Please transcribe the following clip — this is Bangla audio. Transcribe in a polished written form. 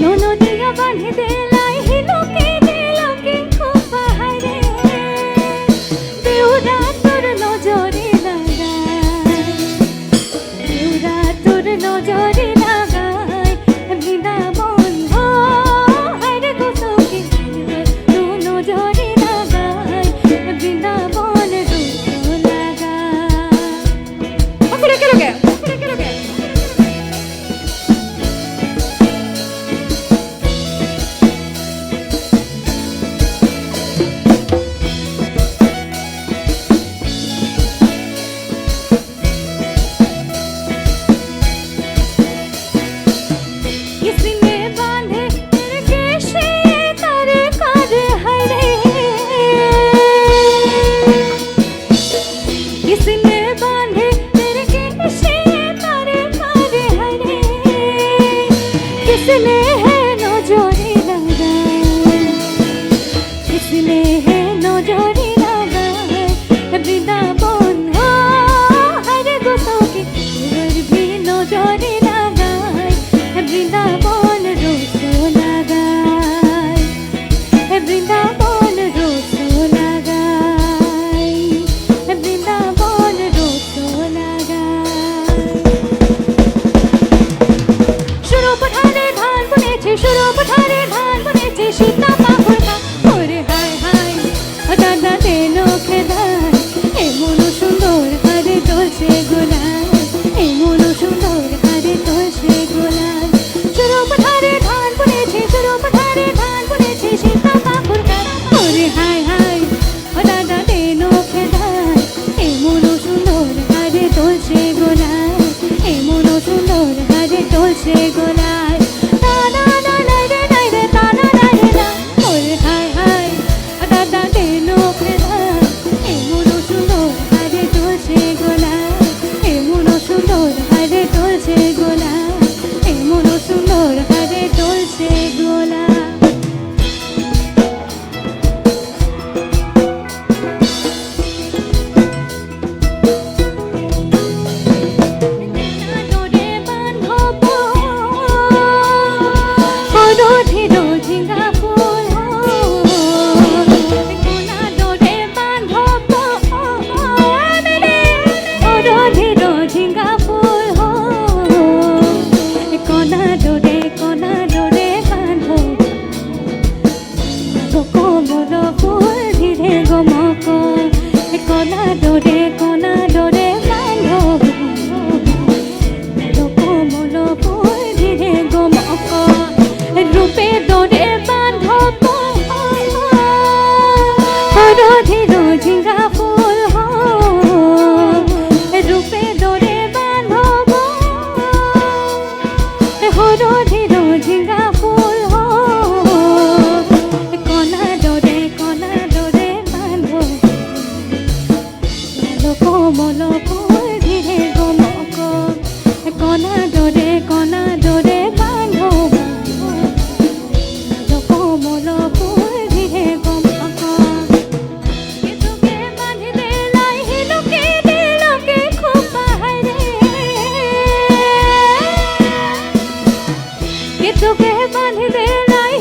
ননদিয়া বাঁধি দেলাই হিলোকে দিলকে খুব পাহাড়ে দেউরা তোর নজরে লাগায় দেউরা তোর নজরে লাগায় বৃন্দাবন ও হায়রে গো সখী তোর নজরে লাগায় বৃন্দাবন রূপ লাগায় ওকে কে কে किसने है नजरे लगाए किसने है नजरे लगाए वृंदावन हो हरे गो सखी तोर भी नजरे लगाए वृंदावन रोसो लगाए वृंदावन रोसो लगाए वृंदावन रोसो लगाए शुरू पठारे शुरू पठारे धान बुनेছে সীতা পাখর খা ওরে হায় হায় দাদা তেলো খেদায় এমন সুন্দর হারে তোলছে গোলাপ এমন সুন্দর হারে তোলছে গোলাপ শুরু পঠারে ধান বুনেছে শুরু পঠারে ধান বুনেছে সীতা পাখর খা ওরে হায় হায় দাদা তেলো খেদায় এমন সুন্দর হারে তোলছে গোলাপ এমন সুন্দর হারে তোলছে গোলাপ তোকে বাঁধি দেলাই